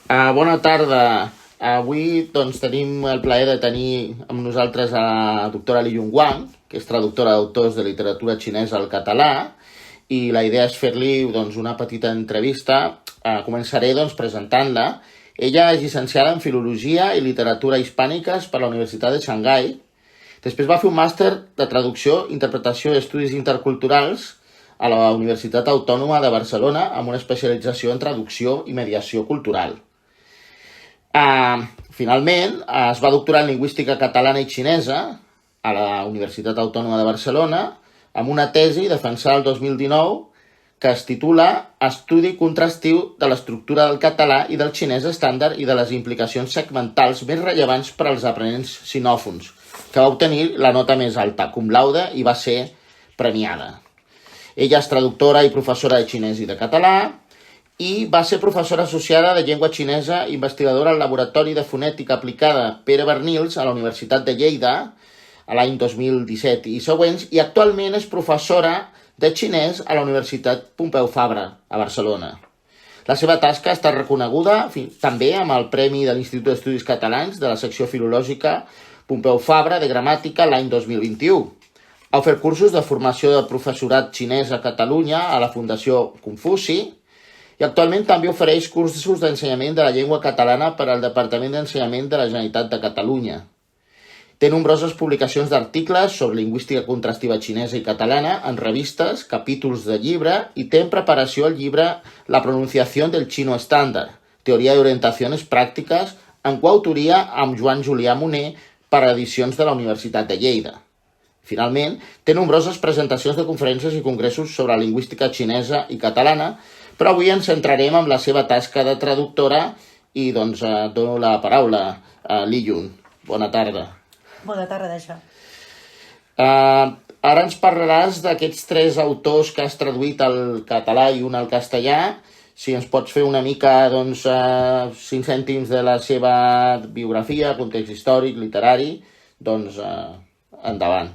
Bona tarda. Avui tenim el plaer de tenir amb nosaltres a la doctora Li Yunguang, que és traductora d'autors de literatura xinesa al català, i la idea és fer-li una petita entrevista. Començaré presentant-la. Ella és llicenciada en Filologia i Literatura Hispàniques per la Universitat de Xangai. Després va fer un màster de Traducció, Interpretació i Estudis Interculturals a la Universitat Autònoma de Barcelona amb una especialització en Traducció i Mediació Cultural. Finalment, es va doctorar en Lingüística Catalana i Xinesa a la Universitat Autònoma de Barcelona amb una tesi defensada el 2019 que es titula Estudi contrastiu de l'estructura del català i del xinès estàndard i de les implicacions segmentals més rellevants per als aprenents sinòfons, que va obtenir la nota més alta, cum laude, i va ser premiada. Ella és traductora i professora de xinès i de català, i va ser professora associada de llengua xinesa, investigadora al Laboratori de Fonètica Aplicada Pere Bernils a la Universitat de Lleida a l'any 2017 i següents, i actualment és professora de xinès a la Universitat Pompeu Fabra a Barcelona. La seva tasca ha estat reconeguda també amb el Premi de l'Institut d'Estudis Catalans de la secció filològica Pompeu Fabra de Gramàtica l'any 2021. Ha ofert cursos de formació de professorat xinès a Catalunya a la Fundació Confuci, i actualment també ofereix cursos d'ensenyament de la llengua catalana per al Departament d'Ensenyament de la Generalitat de Catalunya. Té nombroses publicacions d'articles sobre lingüística contrastiva xinesa i catalana en revistes, capítols de llibre, i té en preparació el llibre La pronunciación del chino estándar, teoria i orientacions pràctiques, en coautoria amb Joan Julià Moner per a edicions de la Universitat de Lleida. Finalment, té nombroses presentacions de conferències i congressos sobre lingüística xinesa i catalana, però avui ens centrarem en la seva tasca de traductora i dono la paraula a Li Yun. Bona tarda. Bona tarda, això. Ara ens parlaràs d'aquests 3 autors que has traduït al català i un al castellà. Si ens pots fer una mica 5 cèntims de la seva biografia, context històric, literari, endavant.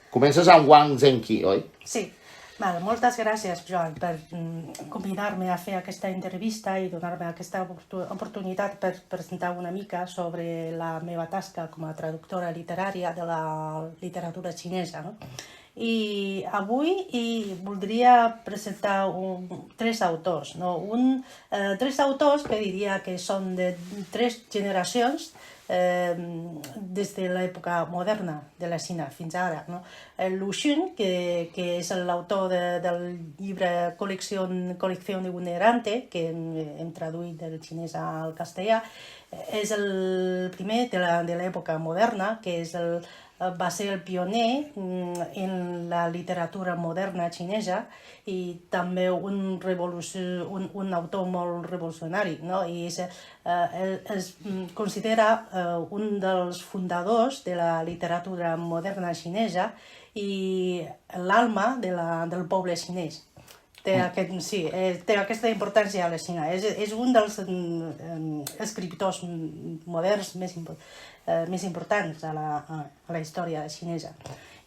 Comences amb Wang Zhenqi, oi? Sí. Moltes gràcies, Joan, per convidar-me a fer aquesta entrevista i donar-me aquesta oportunitat per presentar una mica sobre la meva tasca com a traductora literària de la literatura xinesa. I avui voldria presentar 3 autors. 3 autors que diria que són de 3 generacions des de l'època moderna de la Xina fins ara. Lu Xun, que és l'autor del llibre Colección Itinerante, que hem traduït del xinès al castellà, és el primer de l'època moderna, que va ser el pioner en la literatura moderna xinesa i també un autor molt revolucionari, i es considera un dels fundadors de la literatura moderna xinesa i l'alma del poble xinès. Té aquesta importància a la Xina. És un dels escriptors moderns més importants a la història xinesa.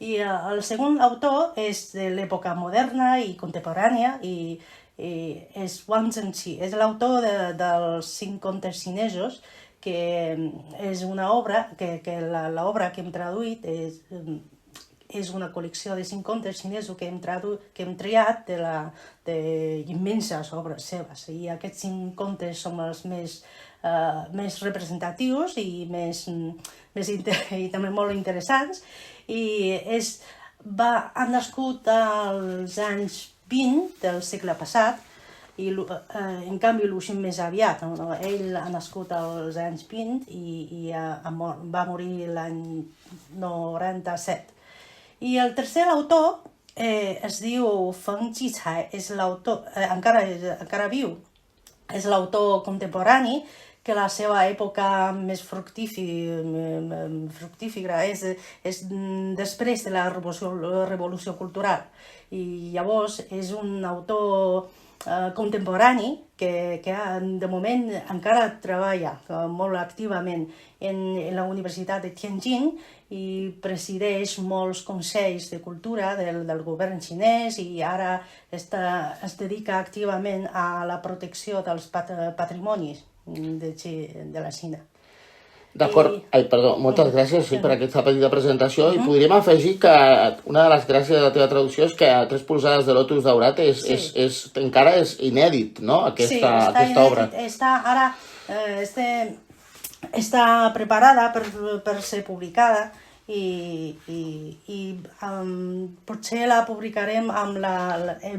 I el segon autor és de l'època moderna i contemporània i és Wang Zhenqi. És l'autor dels 5 contes xinesos, que és una obra que l'obra que hem traduït és una col·lecció de 5 contes xinesos que hem triat d'immenses obres seves. I aquests 5 contes són els més representatius i també molt interessants. I ha nascut als anys 20 del segle passat, i en canvi Lu Xun més aviat. Ell ha nascut als anys 20 i va morir l'any 97. I el tercer autor es diu Feng Jicai, és l'autor, encara viu, és l'autor contemporani, que la seva època més fructífera és després de la revolució cultural. I llavors és un autor contemporani que de moment encara treballa molt activament en la Universitat de Tianjin i presideix molts consells de cultura del govern xinès i ara es dedica activament a la protecció dels patrimonis de la Xina. D'acord. Ai, perdó, moltes gràcies per aquesta petita presentació. I podríem afegir que una de les gràcies de la teva traducció és que 3 polzades de lotus daurat encara és inèdit, no?, aquesta obra. Està preparada per ser publicada i potser la publicarem amb la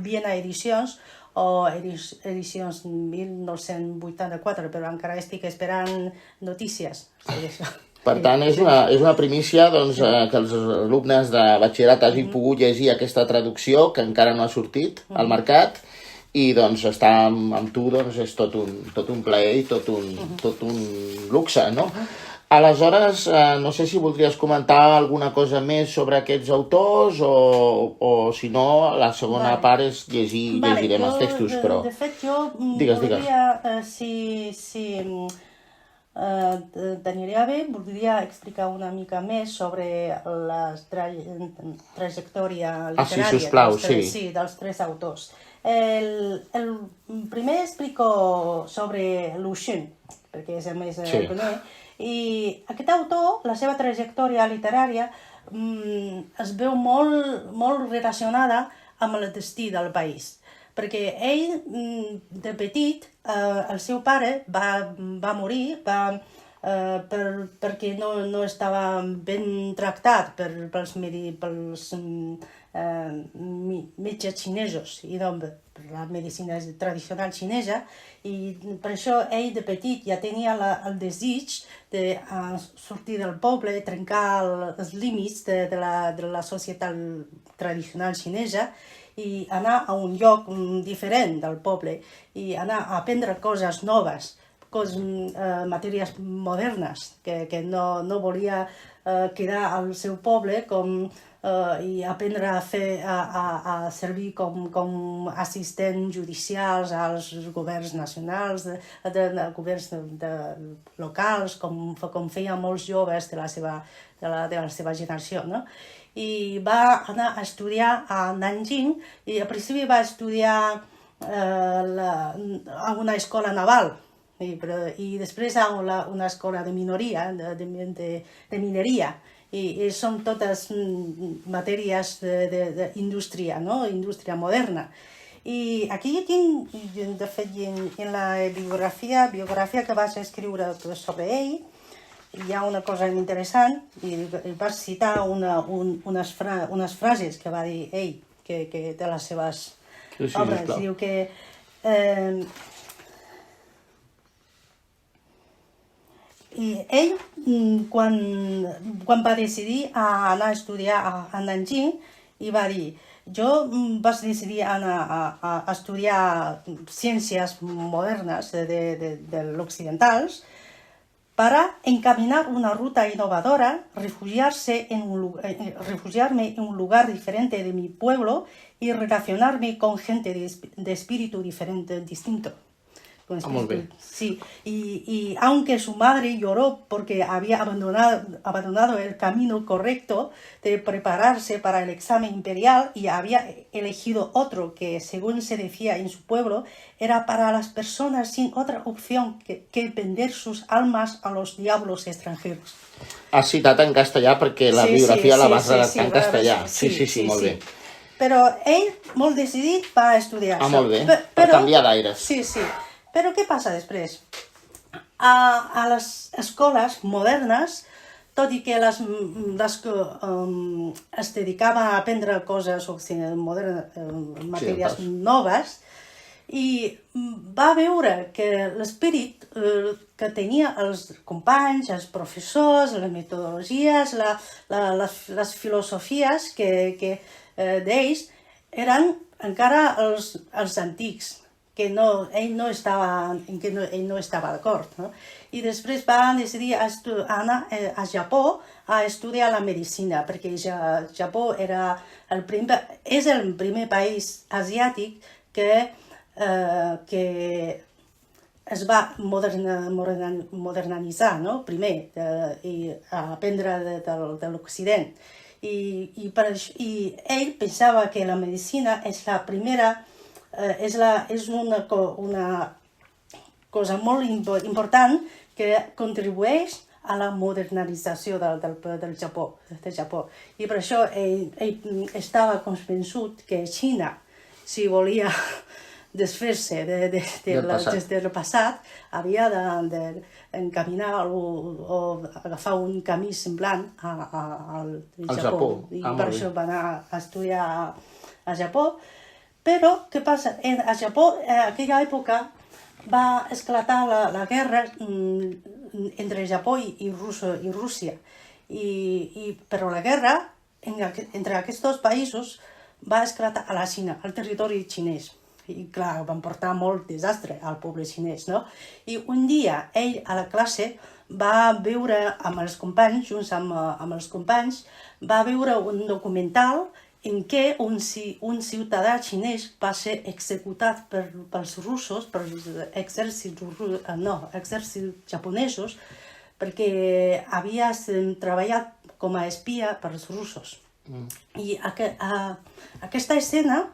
Viena Edicions o edicions 1984, però encara estic esperant notícies sobre això. Per tant, és una primícia que els alumnes de batxillerat hagin pogut llegir aquesta traducció, que encara no ha sortit al mercat, i estar amb tu és tot un plaer i tot un luxe, no? Aleshores, no sé si voldries comentar alguna cosa més sobre aquests autors o si no, la segona part és llegirem els textos, però... De fet, jo voldria, si t'aniria bé, voldria explicar una mica més sobre la trajectòria literària dels 3 autors. El primer explico sobre Lu Xun, perquè és el més primer. I aquest autor, la seva trajectòria literària es veu molt relacionada amb el destí del país. Perquè ell, de petit, el seu pare va morir perquè no estava ben tractat pels metges xinesos i per la medicina tradicional xinesa, i per això ell de petit ja tenia el desig de sortir del poble, trencar els límits de la societat tradicional xinesa i anar a un lloc diferent del poble i anar a aprendre coses noves, matèries modernes, que no volia quedar al seu poble i aprendre a servir com assistents judicials als governs nacionals, governs locals, com feien molts joves de la seva generació, no? I va anar a estudiar a Nanjing i al principi va estudiar a una escola naval i després a una escola de mineria, i són totes matèries d'indústria, no? Indústria moderna. I aquí tinc, de fet, en la biografia que vaig escriure sobre ell, hi ha una cosa interessant, i vaig citar unes frases que va dir ell, que de les seves obres. Diu que i ell, quan va decidir anar a estudiar a Nanjing, i va dir, jo vaig decidir anar a estudiar ciències modernes de l'occidentals para encaminar una ruta innovadora, refugiarme en un lugar diferente de mi pueblo y relacionarme con gente de espíritu distinto. Sí, y aunque su madre lloró porque había abandonado el camino correcto de prepararse para el examen imperial y había elegido otro que, según se decía en su pueblo, era para las personas sin otra opción que vender sus almas a los diablos extranjeros. Has citat en castellà perquè la biografia la vas redactar en castellà. Sí, molt bé. Però ell, molt decidit, va estudiar això. Molt bé, per canviar d'aires. Sí. Però què passa després? A les escoles modernes, tot i que es dedicava a aprendre coses modernes, matèries noves, i va veure que l'esperit que tenia els companys, els professors, les metodologies, les filosofies d'ells eren encara els antics, que ell no estava d'acord, no? I després va decidir anar a Japó a estudiar la medicina, perquè Japó és el primer país asiàtic que que es va modernitzar, no? Primer, i aprendre de l'Occident. I ell pensava que la medicina és la primera, és una cosa molt important que contribueix a la modernització del Japó. I per això ell estava convençut que Xina, si volia desfer-se del passat, havia d'encaminar o agafar un camí semblant al Japó. I per això va anar a estudiar a Japó. Però, què passa? A Japó, en aquella època, va esclatar la guerra entre Japó i Rússia. Però la guerra entre aquests dos països va esclatar a la Xina, al territori xinès. I clar, van portar molt desastre al poble xinès, no? I un dia ell a la classe va veure amb els companys, junts amb els companys, va veure un documental en què un ciutadà xinès va ser executat pels russos, pels exèrcits japonesos, perquè havia treballat com a espia pels russos. I aquesta escena,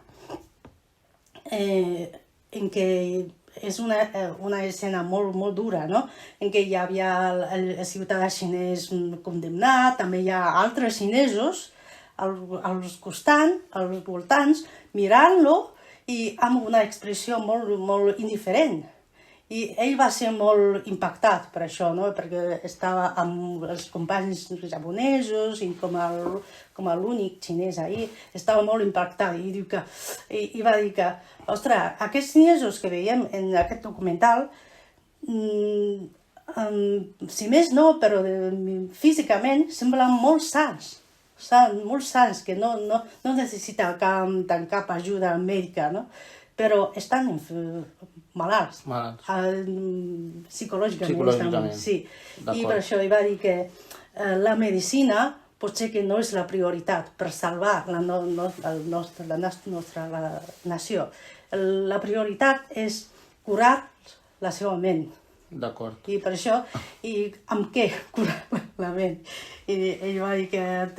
en què és una escena molt dura, no? En què hi havia el ciutadà xinès condemnat, també hi ha altres xinesos als costats, als voltants, mirant-lo i amb una expressió molt indiferent. I ell va ser molt impactat per això, no? Perquè estava amb els companys japonesos i com a l'únic xinès ahir, estava molt impactat i va dir que, ostres, aquests xinesos que veiem en aquest documental, si més no, però físicament semblen molt sants, que no necessiten cap ajuda mèdica, no? Però estan malalts. Psicològicament. Sí. I per això va dir que la medicina potser que no és la prioritat per salvar la nostra nació. La prioritat és curar la seva ment. D'acord. I per això, i amb què curar la ment? I ell va dir que al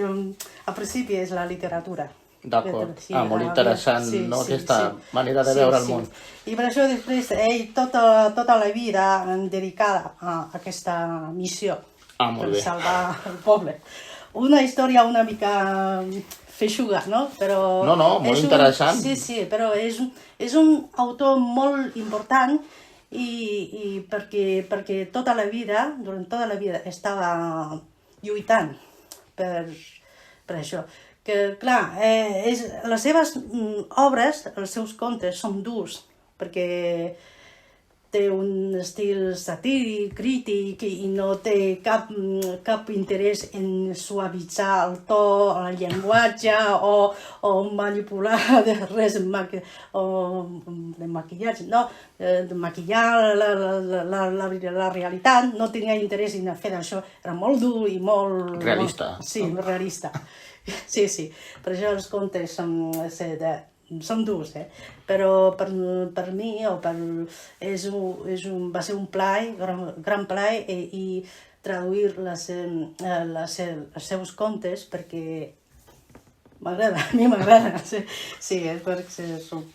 principi és la literatura. D'acord. Molt interessant, no? Aquesta manera de veure el món. I per això després ell tota la vida dedicada a aquesta missió per salvar el poble. Una història una mica feixuga, no? No, molt interessant. Sí, però és un autor molt important i perquè durant tota la vida estava lluitant per això. Que, clar, les seves obres, els seus contes, són durs, perquè té un estil satíric, crític, i no té cap interès en suavitzar el to, el llenguatge, o manipular res de maquillatge, no? De maquillar la realitat, no tenia interès en fer això, era molt dur i molt... Realista. Sí, realista. Sí, per això els contes són durs, però per mi va ser un gran plaer i traduir els seus contes perquè m'agrada, a mi m'agrada, sí, perquè són...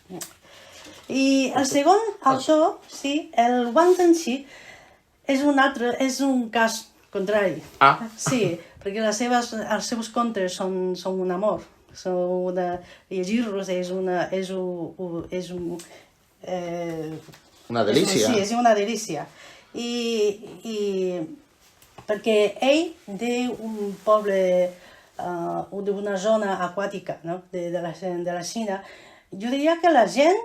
I el segon autor, sí, el Wang Zhenqi, és un cas contrari. Sí, perquè els seus contes són un amor. Llegir-los és una delícia. Sí, és una delícia. I perquè ell d'un poble, d'una zona aquàtica, no? de la Xina, jo diria que la gent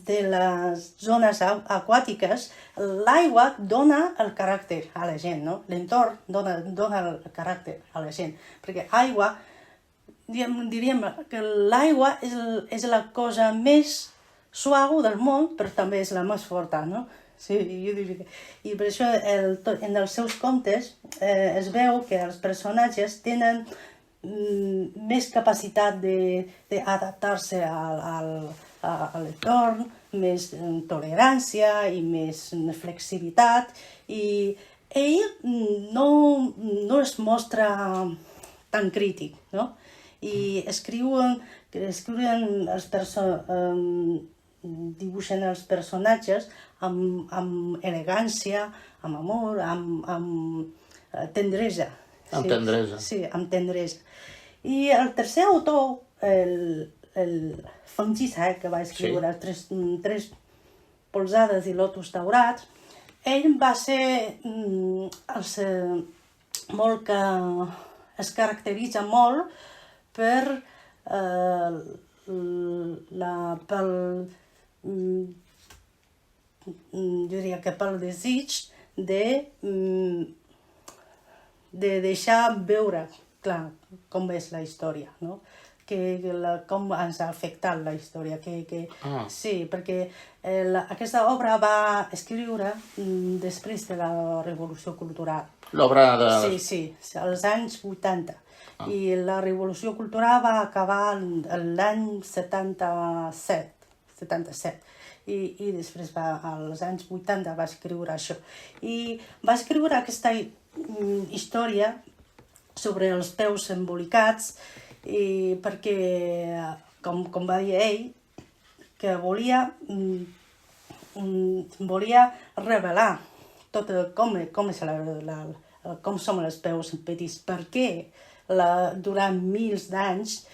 de les zones aquàtiques, l'aigua dona el caràcter a la gent, no? L'entorn dona el caràcter a la gent, perquè diríem que l'aigua és la cosa més suau del món, però també és la més forta, no? Sí, jo diria. I per això en els seus contes es veu que els personatges tenen més capacitat d'adaptar-se a l'entorn, més tolerància i més flexibilitat, i ell no es mostra tan crític, no? I dibuixen els personatges amb elegància, amb amor, amb tendresa. Amb tendresa. Sí, amb tendresa. I el tercer autor, el Feng Jisai, que va escriure Tres polzades i lotus daurats, ell va ser molt que es caracteritza molt per jo diria que pel desig de deixar veure, clar, com és la història, no? Com ens ha afectat la història. Sí, perquè aquesta obra va escriure després de la Revolució Cultural. L'obra de... Sí, als anys 80. I la Revolució Cultural va acabar l'any 77. I després, als anys 80, va escriure això. I va escriure aquesta història sobre els peus embolicats, perquè, com va dir ell, que volia revelar tot com som els peus petits, perquè durant mils d'anys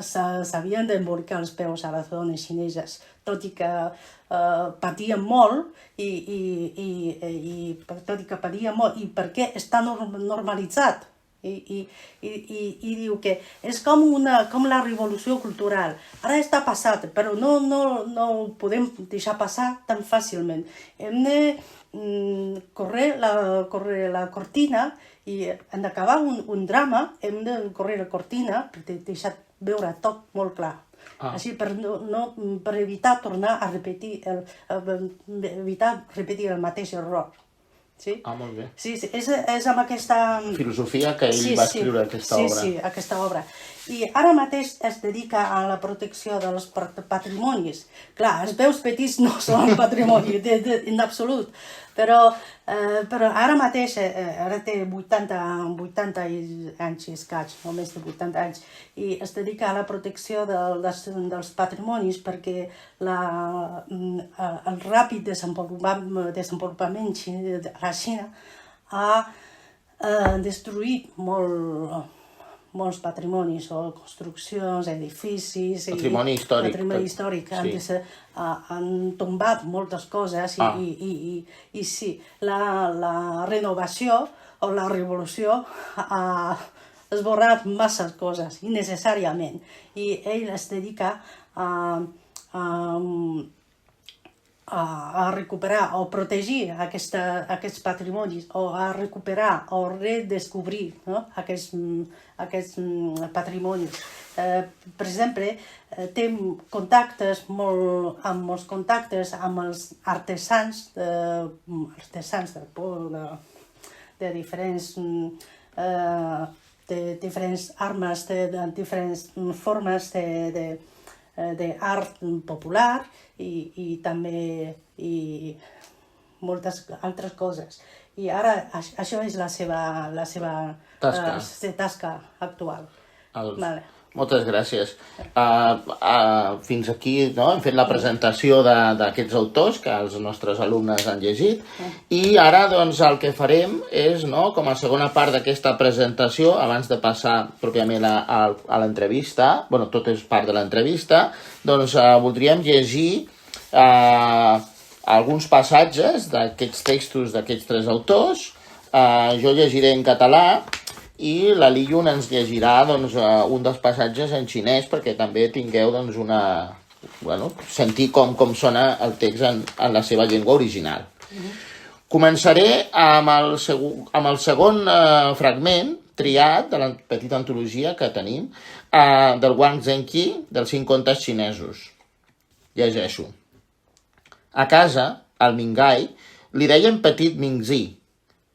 s'havien d'embolicar els peus a les dones xineses, tot i que patien molt, i perquè està normalitzat. I diu que és com la revolució cultural. Ara està passat, però no ho podem deixar passar tan fàcilment. Hem de córrer la cortina, i hem d'acabar un drama, hem de córrer la cortina per deixar veure tot molt clar. Així, per evitar tornar a repetir el mateix error. Sí? Molt bé. Sí, és amb aquesta... filosofia que ell va escriure aquesta obra. Sí, aquesta obra. I ara mateix es dedica a la protecció dels patrimonis. Clar, els peus petits no són patrimoni, en absolut, però ara mateix, ara té 80 anys i escaig, o més de 80 anys, i es dedica a la protecció dels patrimonis perquè el ràpid desenvolupament de la Xina ha destruït molts patrimonis o construccions, edificis... Patrimoni històric. Patrimoni històric. Han tombat moltes coses i sí, la renovació o la revolució ha esborrat masses coses, innecessàriament. I ell es dedica a recuperar o protegir aquests patrimonis, o a recuperar o redescobrir, no? aquests patrimonis. Per exemple, té molts contactes amb els artesans del poble, de diferents armes, de diferents formes d'art popular i també moltes altres coses. I ara això és la seva tasca actual. Moltes gràcies. Fins aquí hem fet la presentació d'aquests autors que els nostres alumnes han llegit, i ara el que farem és, com a segona part d'aquesta presentació, abans de passar pròpiament a l'entrevista, tot és part de l'entrevista, voldríem llegir alguns passatges d'aquests textos d'aquests tres autors. Jo llegiré en català i la Liyun ens llegirà un dels passatges en xinès perquè també tingueu sentir com sona el text en la seva llengua original. Començaré amb el segon fragment triat de la petita antologia que tenim del Wang Zhenqi, dels 5 contes xinesos. Llegeixo. A casa, al Mingai, li deien Petit Mingzi.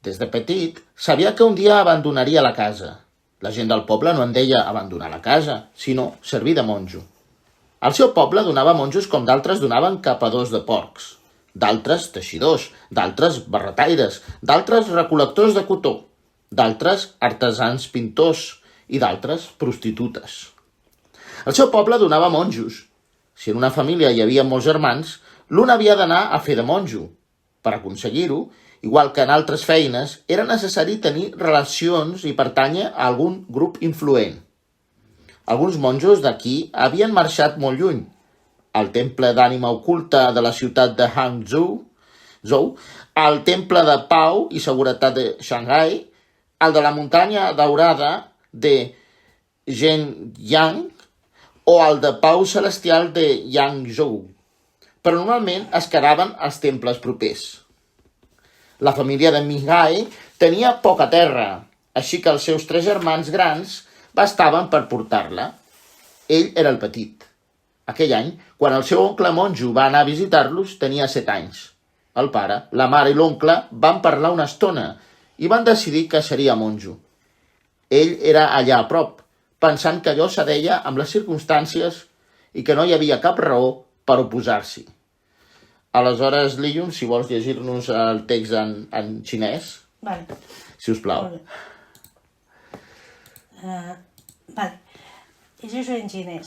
Des de petit, sabia que un dia abandonaria la casa. La gent del poble no en deia abandonar la casa, sinó servir de monjo. Al seu poble donava monjos com d'altres donaven capadors de porcs, d'altres teixidors, d'altres barretaires, d'altres recol·lectors de cotó, d'altres artesans pintors i d'altres prostitutes. Al seu poble donava monjos. Si en una família hi havia molts germans, l'un havia d'anar a fer de monjo. Per aconseguir-ho, igual que en altres feines, era necessari tenir relacions i pertànyer a algun grup influent. Alguns monjos d'aquí havien marxat molt lluny, al temple d'ànima oculta de la ciutat de Hangzhou, al temple de pau i seguretat de Shanghai, al de la muntanya daurada de Zhenyang o al de pau celestial de Yangzhou, però normalment es quedaven als temples propers. La família de Minghai tenia poca terra, així que els seus 3 germans grans bastaven per portar-la. Ell era el petit. Aquell any, quan el seu oncle monjo va anar a visitar-los, tenia 7 anys. El pare, la mare i l'oncle van parlar una estona i van decidir que seria monjo. Ell era allà a prop, pensant que allò s'adeia amb les circumstàncies i que no hi havia cap raó per oposar-s'hi. Aleshores, Liyun, si vols llegir-nos el text en xinès, vale. Si us plau. vale，也就是很近的。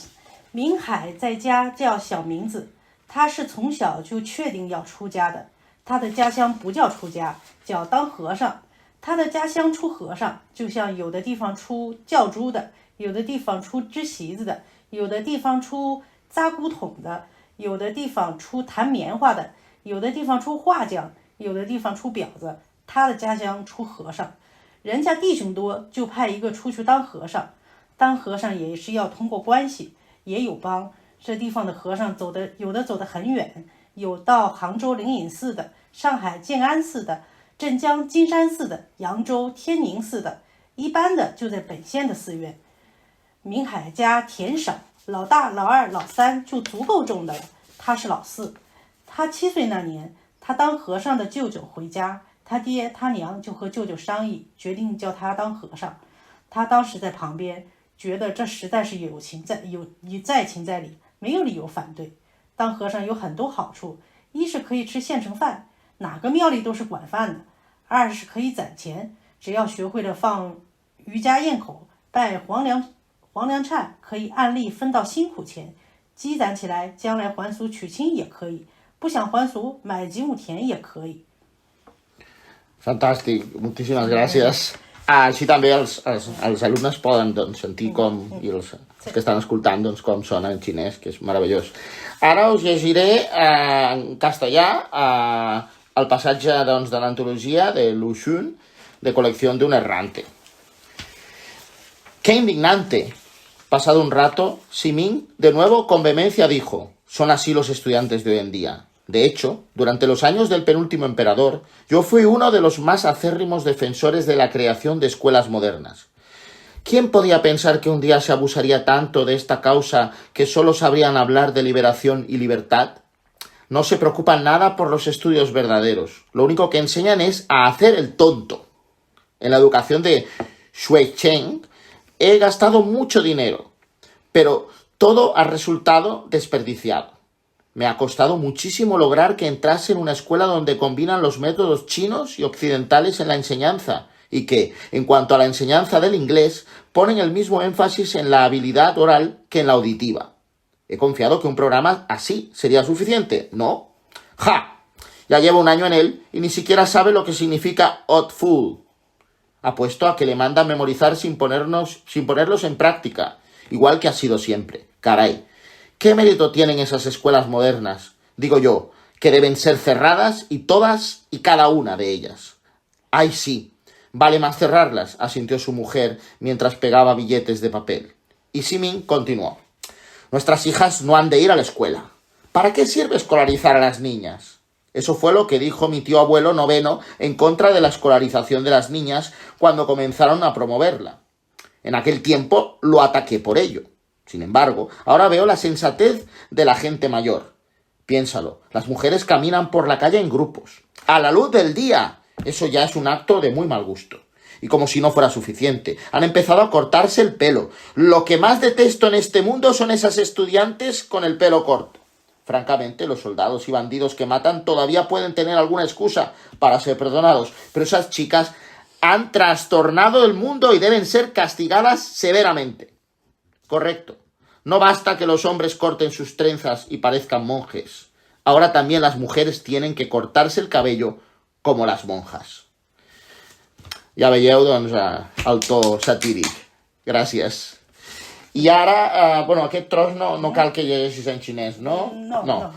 明海在家叫小名字，他是从小就确定要出家的。他的家乡不叫出家，叫当和尚。他的家乡出和尚，就像有的地方出教猪的，有的地方出织席子的，有的地方出扎古桶的，有的地方出弹棉花的，有的地方出画匠，有的地方出婊子。他的家乡出和尚。人家弟兄多，就派一个出去当和尚。当和尚也是要通过关系，也有帮。这地方的和尚有的走得很远，有到杭州灵隐寺的，上海建安寺的，镇江金山寺的，扬州天宁寺的，一般的就在本县的寺院。明海家田少，老大、老二、老三就足够种的了，他是老四。他7岁那年，他当和尚的舅舅回家，他爹他娘就和舅舅商议，决定叫他当和尚。他当时在旁边，觉得这实在是有在情在理，没有理由反对。当和尚有很多好处，一是可以吃现成饭，哪个庙里都是管饭的；二是可以攒钱，只要学会了放瑜伽咽口，拜黄粱忏，可以按例分到辛苦钱，积攒起来，将来还俗娶亲也可以，不想还俗买几亩田也可以。Fantàstic, moltíssimes gràcies. Així també els alumnes poden sentir com, i els que estan escoltant com sona en xinès, que és meravellós. Ara us llegiré en castellà el passatge de l'antologia de Lu Xun, de Colección de un errante. ¡Qué indignante! Pasado un rato, Siming de nuevo con vehemencia dijo: son así los estudiantes de hoy en día. De hecho, durante los años del penúltimo emperador, yo fui uno de los más acérrimos defensores de la creación de escuelas modernas. ¿Quién podía pensar que un día se abusaría tanto de esta causa que solo sabrían hablar de liberación y libertad? No se preocupan nada por los estudios verdaderos. Lo único que enseñan es a hacer el tonto. En la educación de Xuecheng he gastado mucho dinero, pero todo ha resultado desperdiciado. Me ha costado muchísimo lograr que entrase en una escuela donde combinan los métodos chinos y occidentales en la enseñanza y que, en cuanto a la enseñanza del inglés, ponen el mismo énfasis en la habilidad oral que en la auditiva. He confiado que un programa así sería suficiente. ¿No? ¡Ja! Ya llevo un año en él y ni siquiera sabe lo que significa hot food. Apuesto a que le mandan memorizar sin ponerlos en práctica, igual que ha sido siempre. Caray. ¿Qué mérito tienen esas escuelas modernas? Digo yo, que deben ser cerradas y todas y cada una de ellas. ¡Ay, sí! Vale más cerrarlas, asintió su mujer mientras pegaba billetes de papel. Y Siming continuó. Nuestras hijas no han de ir a la escuela. ¿Para qué sirve escolarizar a las niñas? Eso fue lo que dijo mi tío abuelo noveno en contra de la escolarización de las niñas cuando comenzaron a promoverla. En aquel tiempo lo ataqué por ello. Sin embargo, ahora veo la sensatez de la gente mayor. Piénsalo, las mujeres caminan por la calle en grupos, a la luz del día. Eso ya es un acto de muy mal gusto. Y como si no fuera suficiente, han empezado a cortarse el pelo. Lo que más detesto en este mundo son esas estudiantes con el pelo corto. Francamente, los soldados y bandidos que matan todavía pueden tener alguna excusa para ser perdonados, pero esas chicas han trastornado el mundo y deben ser castigadas severamente. Correcto. No basta que los hombres corten sus trenzas y parezcan monjes. Ahora también las mujeres tienen que cortarse el cabello como les monjas. Ja veieu, doncs, el to satíric. Gràcies. I ara, aquest tros no cal que llegeixis en xinès, no? No.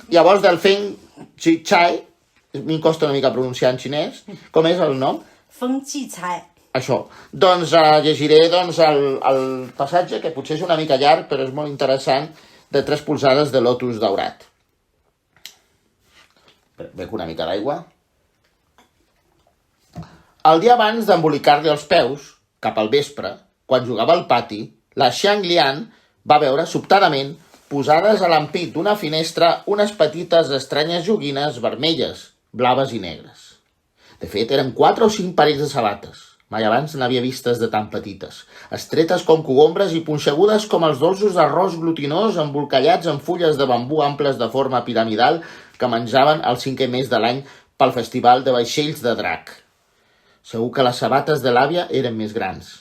Llavors, del Feng Chai, m'hi costa una mica pronunciar en xinès, com és el nom? Feng Chicai. Això. Doncs llegiré el passatge, que potser és una mica llarg, però és molt interessant, de 3 polzades de lotus daurat. Bec una mica d'aigua. El dia abans d'embolicar-li els peus, cap al vespre, quan jugava al pati, la Xiang Lian va veure sobtadament, posades a l'ampit d'una finestra, unes petites estranyes joguines vermelles, blaves i negres. De fet, eren 4 o 5 parells de sabates. Mai abans n'havia vistes de tan petites, estretes com cogombres i punxegudes com els dolços d'arròs glutinós embolcallats en fulles de bambú amples de forma piramidal que menjaven el 5è mes de l'any pel festival de vaixells de drac. Segur que les sabates de l'àvia eren més grans.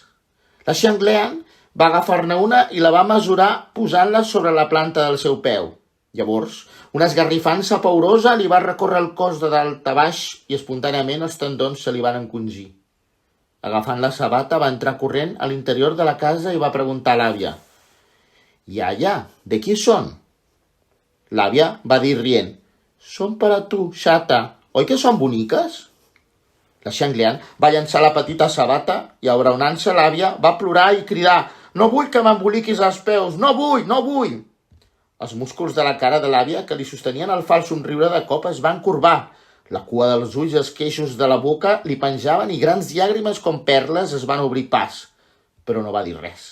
La Xiang Lian va agafar-ne una i la va mesurar posant-la sobre la planta del seu peu. Llavors, una esgarrifança paurosa li va recórrer el cos de dalt a baix i espontàniament els tendons se li van encongir. Agafant la sabata, va entrar corrent a l'interior de la casa i va preguntar a l'àvia: «Iaia, de qui són?» L'àvia va dir rient: «Són per a tu, xata. Oi que són boniques?» La Xiang Lian va llançar la petita sabata i, abraonant-se l'àvia, va plorar i cridar: «No vull que m'emboliquis els peus! No vull! No vull!» Els músculs de la cara de l'àvia, que li sostenien el fals somriure de cop, es van corbar. La cua dels ulls i els queixos de la boca li penjaven i grans llàgrimes com perles es van obrir pas, però no va dir res.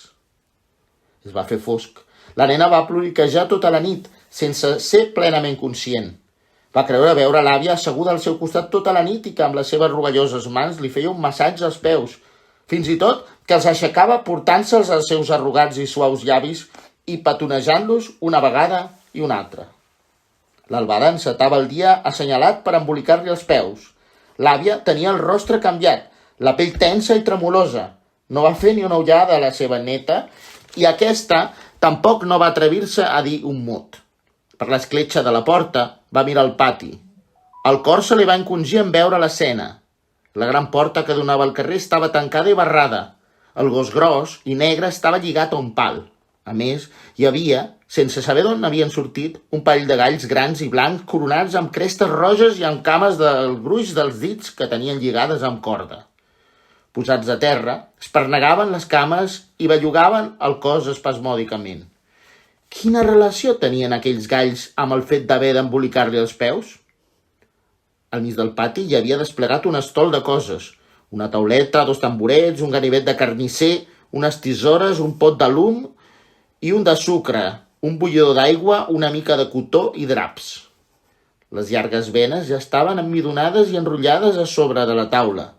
Es va fer fosc. La nena va ploriquejar tota la nit, sense ser plenament conscient. Va creure veure l'àvia asseguda al seu costat tota la nit i que amb les seves rugalloses mans li feia un massatge als peus, fins i tot que els aixecava portant-se'ls als seus arrugats i suaus llavis i petonejant-los una vegada i una altra. L'albada encetava el dia assenyalat per embolicar-li els peus. L'àvia tenia el rostre canviat, la pell tensa i tremolosa. No va fer ni una ullada a la seva neta i aquesta tampoc no va atrevir-se a dir un mot. Per l'escletxa de la porta va mirar el pati. El cor se li va encongir en veure l'escena. La gran porta que donava al carrer estava tancada i barrada. El gos gros i negre estava lligat a un pal. A més, hi havia, sense saber d'on havien sortit, un parell de galls grans i blancs coronats amb crestes roges i amb cames del gruix dels dits que tenien lligades amb corda. Posats a terra, espernegaven les cames i bellugaven el cos espasmòdicament. Quina relació tenien aquells galls amb el fet d'haver d'embolicar-li els peus? Al mig del pati hi havia desplegat un estol de coses. Una tauleta, 2 tamborets, un ganivet de carnisser, unes tisores, un pot de llum i un de sucre, un bullidor d'aigua, una mica de cotó i draps. Les llargues venes ja estaven emmidonades i enrotllades a sobre de la taula.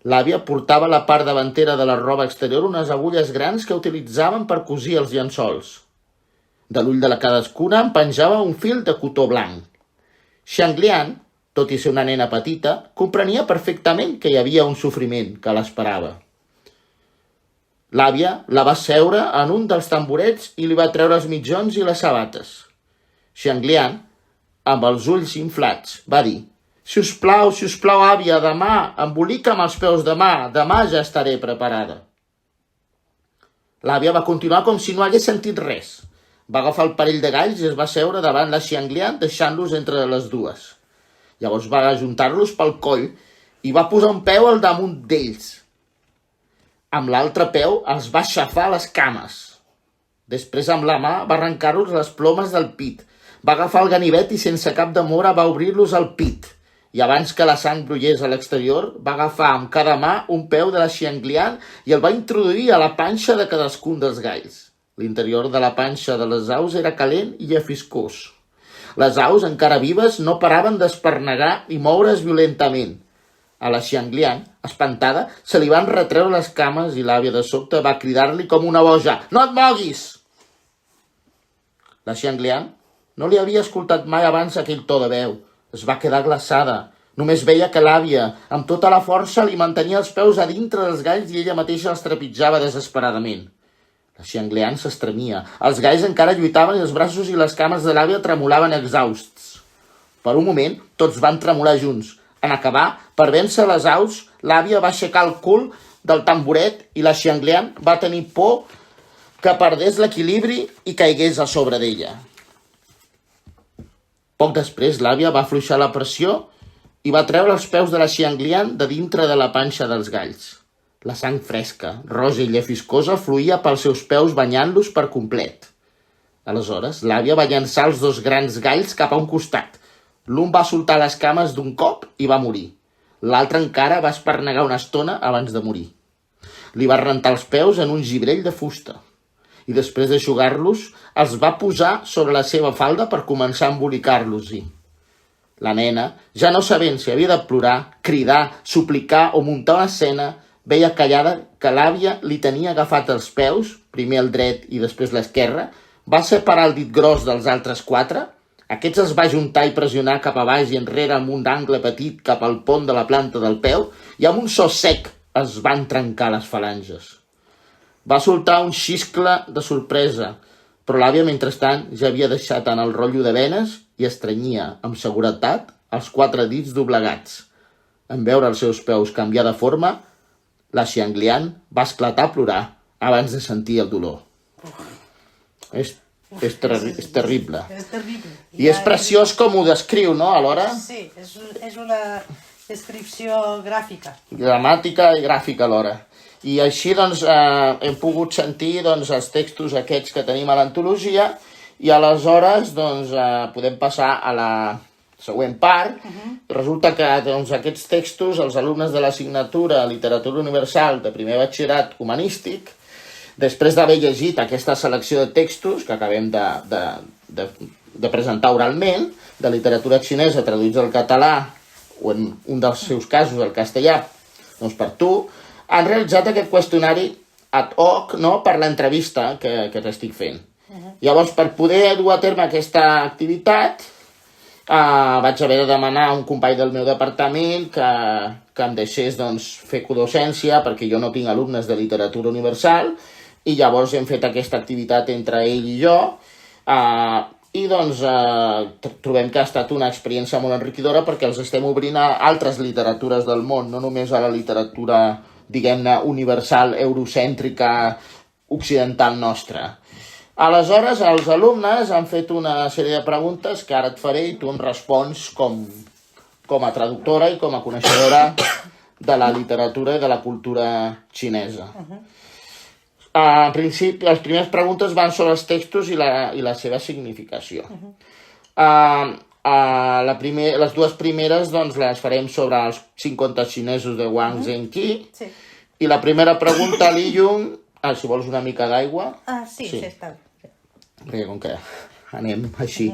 L'àvia portava a la part davantera de la roba exterior unes agulles grans que utilitzaven per cosir els llençols. De l'ull de la cadascuna en penjava un fil de cotó blanc. Xiang Lian, tot i ser una nena petita, comprenia perfectament que hi havia un sofriment que l'esperava. L'àvia la va seure en un dels tamborets i li va treure els mitjons i les sabates. Xiang Lian, amb els ulls inflats, va dir: si us plau, àvia, demà, embolica'm els peus demà ja estaré preparada. L'àvia va continuar com si no hagués sentit res. Va agafar el parell de galls i es va seure davant la Xiang Lian, deixant-los entre les dues. Llavors va ajuntar-los pel coll i va posar un peu al damunt d'ells. Amb l'altre peu els va aixafar les cames. Després amb la mà va arrencar-los les plomes del pit. Va agafar el ganivet i sense cap demora va obrir-los al pit. I abans que la sang brollés a l'exterior, va agafar amb cada mà un peu de la Xiang Lian i el va introduir a la panxa de cadascun dels galls. L'interior de la panxa de les aus era calent i afiscós. Les aus, encara vives, no paraven d'espernegar i moure's violentament. A la Xianglian, espantada, se li van retreure les cames i l'àvia de sobte va cridar-li com una boja: «No et moguis!» La Xianglian no li havia escoltat mai abans aquell to de veu. Es va quedar glaçada. Només veia que l'àvia, amb tota la força, li mantenia els peus a dintre dels galls i ella mateixa els trepitjava desesperadament. La Xianglian s'estremia. Els galls encara lluitaven i els braços i les cames de l'àvia tremolaven exhausts. Per un moment, tots van tremolar junts. En acabar, per vèncer les aus, l'àvia va aixecar el cul del tamboret i la Xianglian va tenir por que perdés l'equilibri i caigués a sobre d'ella. Poc després, l'àvia va afluixar la pressió i va treure els peus de la Xianglian de dintre de la panxa dels galls. La sang fresca, roja i llefiscosa fluïa pels seus peus banyant-los per complet. Aleshores, l'àvia va llançar els dos grans galls cap a un costat. L'un va soltar les cames d'un cop i va morir. L'altre encara va espernegar una estona abans de morir. Li va rentar els peus en un gibrell de fusta i després d'eixugar-los els va posar sobre la seva falda per començar a embolicar-los-hi. La nena, ja no sabent si havia de plorar, cridar, suplicar o muntar una escena, veia callada que l'àvia li tenia agafat els peus, primer el dret i després l'esquerre, va separar el dit gros dels altres 4, aquests els va juntar i pressionar cap a baix i enrere amb un angle petit cap al pont de la planta del peu i amb un so sec es van trencar les falanges. Va soltar un xiscle de sorpresa, però l'àvia, mentrestant, ja havia deixat en el rotllo de venes i estrenyia, amb seguretat, els 4 dits doblegats. En veure els seus peus canviar de forma, la Xianglian va esclatar a plorar abans de sentir el dolor. És terrible. És terrible. I és preciós com ho descriu, no, alhora? Sí, és una descripció gràfica. Dramàtica i gràfica alhora. I així doncs, hem pogut sentir doncs, els textos aquests que tenim a l'antologia i aleshores doncs, podem passar a la següent part. Resulta que doncs, aquests textos, els alumnes de l'assignatura Literatura Universal de primer batxillerat humanístic, després d'haver llegit aquesta selecció de textos que acabem de presentar oralment, de literatura xinesa traduïts al català o en un dels seus casos al castellà, doncs per tu, han realitzat aquest qüestionari ad hoc, no?, per l'entrevista que t'estic fent. Llavors, per poder dur a terme aquesta activitat, vaig haver de demanar a un company del meu departament que em deixés doncs, fer codocència, perquè jo no tinc alumnes de literatura universal, i llavors hem fet aquesta activitat entre ell i jo, i doncs trobem que ha estat una experiència molt enriquidora perquè els estem obrint a altres literatures del món, no només a la literatura diguem-ne, universal, eurocèntrica, occidental nostra. Aleshores, els alumnes han fet una sèrie de preguntes que ara et faré i tu em respons com a traductora i com a coneixedora de la literatura i de la cultura xinesa. En principi, les primeres preguntes van sobre els textos i la seva significació. Les dues primeres doncs, les farem sobre els 5 contes xinesos de Wang Zhenqi. Sí. I la primera pregunta, Li Yung, si vols una mica d'aigua. Sí, està bé. Perquè com que anem així.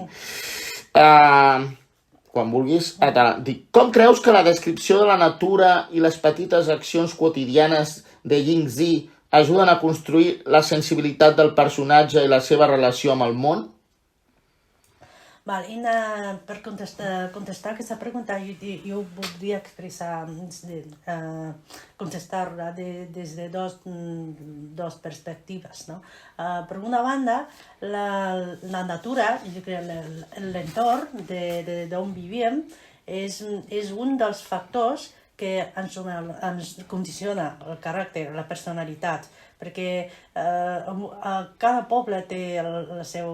Quan vulguis, dic, com creus que la descripció de la natura i les petites accions quotidianes de Yingzi ajuden a construir la sensibilitat del personatge i la seva relació amb el món? Per contestar aquesta pregunta, jo voldria contestar-la des de dos perspectives. No? Per una banda, la natura, l'entorn d'on vivim, és un dels factors que ens condiciona el caràcter, la personalitat, perquè cada poble té el seu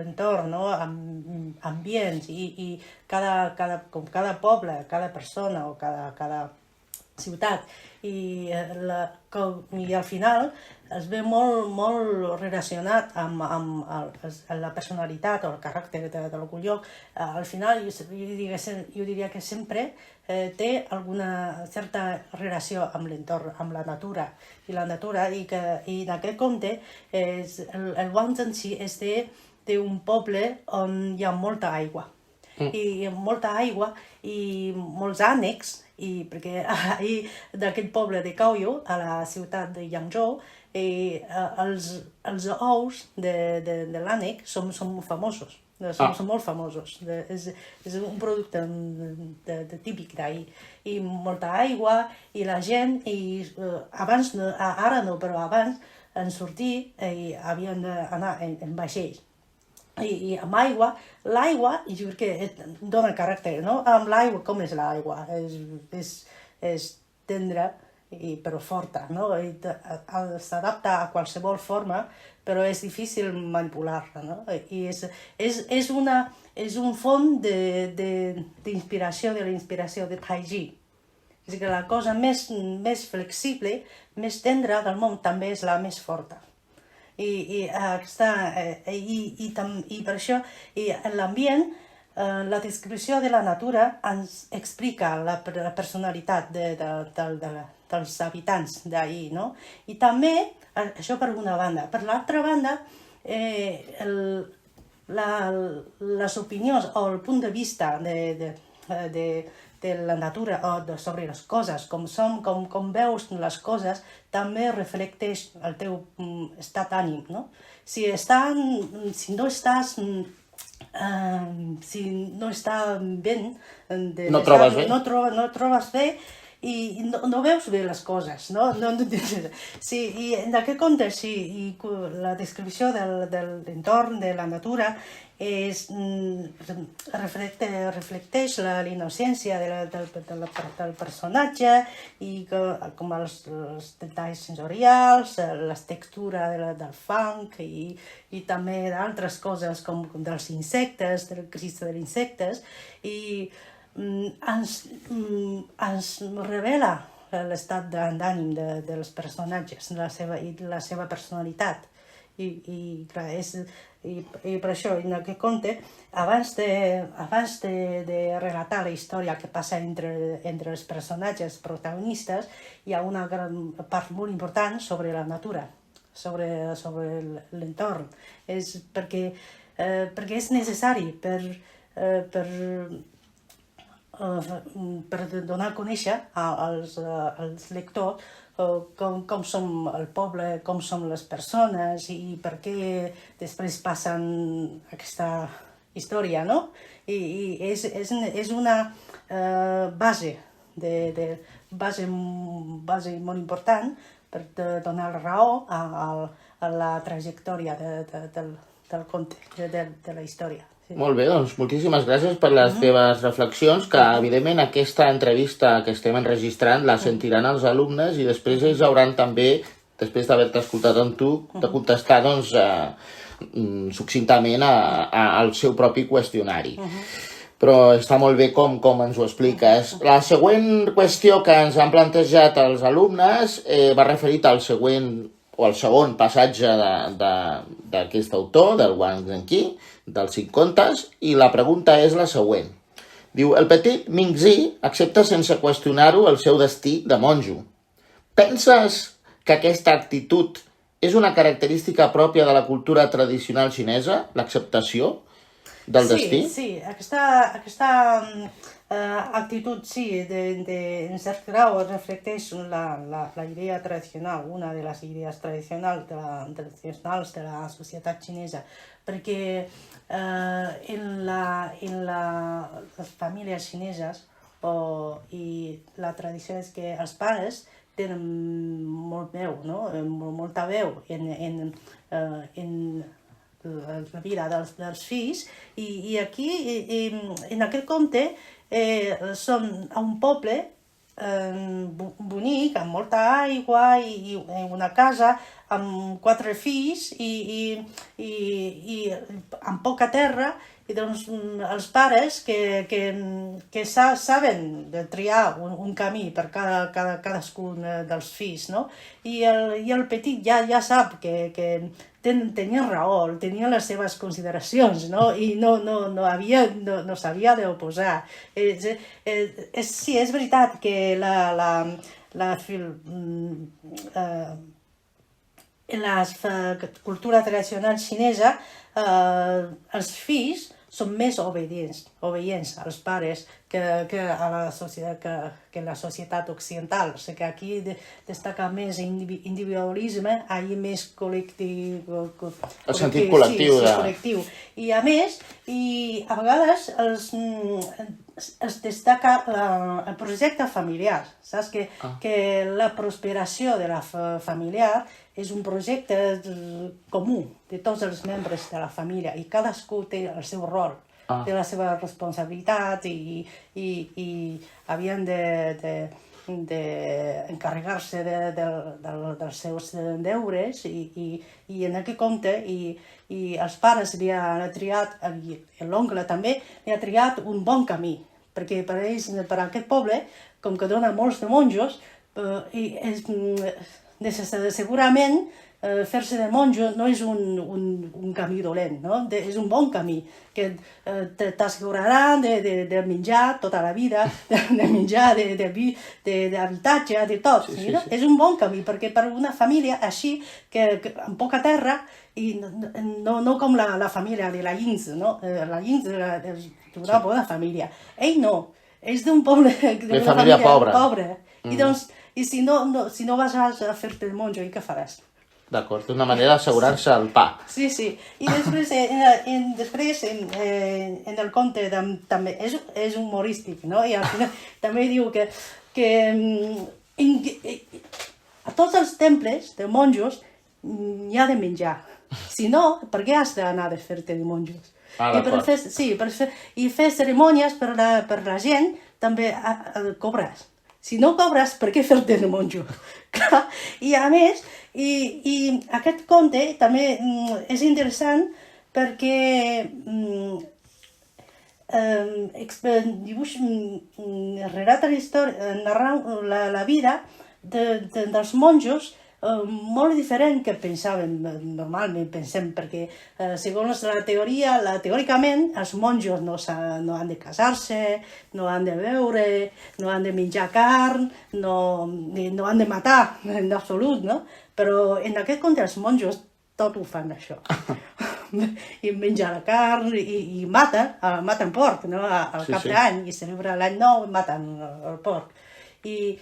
entorn, no? Ambients, i cada poble, cada persona o cada ciutat, i al final es ve molt relacionat amb la personalitat o el caràcter d'algun lloc. Al final, jo diria que sempre té alguna certa relació amb l'entorn, amb la natura. I en aquest compte, el Wang Zhenqi és d'un poble on hi ha molta aigua. i molta aigua i molts ànecs, perquè d'aquell poble de Caoyu, a la ciutat de Yangzhou, els ous de l'ànec són molt famosos. Són molt famosos. És un producte típic d'ahir. I molta aigua, i la gent, abans, ara no, però abans, en sortir, havien d'anar en vaixells. I amb aigua, l'aigua, jo crec que dona caràcter, no? Amb l'aigua, com és l'aigua? És tendra, però forta, no? S'adapta a qualsevol forma, però és difícil manipular-la, no? I és un font d'inspiració, de la inspiració de Tai Chi. És a dir, que la cosa més flexible, més tendra del món també és la més forta. I per això l'ambient, la descripció de la natura ens explica la personalitat dels habitants d'ahir, no? I també, això per una banda. Per l'altra banda, les opinions o el punt de vista de la natura o sobre les coses, com som, com veus les coses, també reflecteix el teu estat d'ànim, no? Si no estàs bé, no trobes bé, no trobes bé i no veus bé les coses, no? Sí, i en aquest context, la descripció de l'entorn, de la natura, reflecteix la innocència del personatge i com els detalls sensorials, la textura del fang i també d'altres coses com dels insectes, del cris dels insectes, i ens revela l'estat d'ànim dels personatges la seva personalitat. I per això, en aquest conte, abans de relatar la història que passa entre els personatges protagonistes, hi ha una gran part molt important sobre la natura, sobre l'entorn. Perquè és necessari per donar a conèixer als lectors com som el poble, com som les persones i per què després passen aquesta història, no? I és una base molt important per donar raó a la trajectòria del conte, de la història. Molt bé, doncs moltíssimes gràcies per les teves reflexions, que evidentment aquesta entrevista que estem enregistrant la sentiran els alumnes i després ells hauran també, després d'haver-te escoltat amb tu, de contestar doncs, succintament al seu propi qüestionari. Però està molt bé com ens ho expliques. La següent qüestió que ens han plantejat els alumnes va referit al següent o al segon passatge d'aquest autor, del Wang Zhenqi, dels 5 contes, i la pregunta és la següent. Diu, el petit Mingzi accepta sense qüestionar-ho el seu destí de monjo. Penses que aquesta actitud és una característica pròpia de la cultura tradicional xinesa, l'acceptació del destí? Sí, aquesta actitud, sí, en cert grau reflecteix la idea tradicional, una de les idees tradicionals de la societat xinesa, perquè en les famílies xineses i la tradició és que els pares tenen molta veu en la vida dels fills, i aquí, en aquest conte, són a un poble bonic, amb molta aigua i una casa amb 4 fills i amb poca terra, i doncs els pares que saben de triar un camí per cadascun dels fills, no? I el petit ja sap que tenia raó, tenia les seves consideracions, no? I no s'havia d'oposar. Sí, és veritat que en la cultura tradicional xinesa els fills són més obedients als pares que a la societat, que la societat occidental. O sigui que aquí destaca més individualisme, hi ha més col·lectiu. El sentit col·lectiu. Sí, col·lectiu. I a més, a vegades es destaca el projecte familiar. Saps que la prosperació de la familiar és un projecte comú de tots els membres de la família i cadascú té el seu rol, té la seva responsabilitat i havien d'encarregar-se dels seus deures i en aquest compte i els pares li han triat, l'oncle també, li ha triat un bon camí, perquè per ells, per aquest poble, com que dona molts de monjos, segurament fer-se de monjo no és un camí dolent, no? És un bon camí, que t'asseguraran de menjar tota la vida, de menjar, d'habitatge, de tot. Sí. És un bon camí, perquè per una família així, que amb poca terra, i no com la família de la Llinç, no? La Llinç és una bona família. Ell no, és d'un poble, d'una família pobra. I si no vas a fer-te de monjo, i què faràs? D'acord, és una manera d'assegurar-se el pa. Sí. I després en el conte també és humorístic, no? I al final també diu que a tots els temples de monjos hi ha de menjar. Si no, per què has d'anar a fer-te de monjos? I fer cerimònies per la gent també cobres. Si no cobres, per què fer-te de monjo? I a més, i aquest conte també és interessant perquè relata la història, narra la vida dels monjos molt diferent que pensàvem, normalment pensem, perquè segons la teoria, teòricament els monjos no han de casar-se, no han de beure, no han de menjar carn, no han de matar en absolut, no? Però en aquest conte els monjos tot ho fan això. I mengen la carn i maten porc, no? Al cap d'any, i celebra l'any nou i maten el porc. I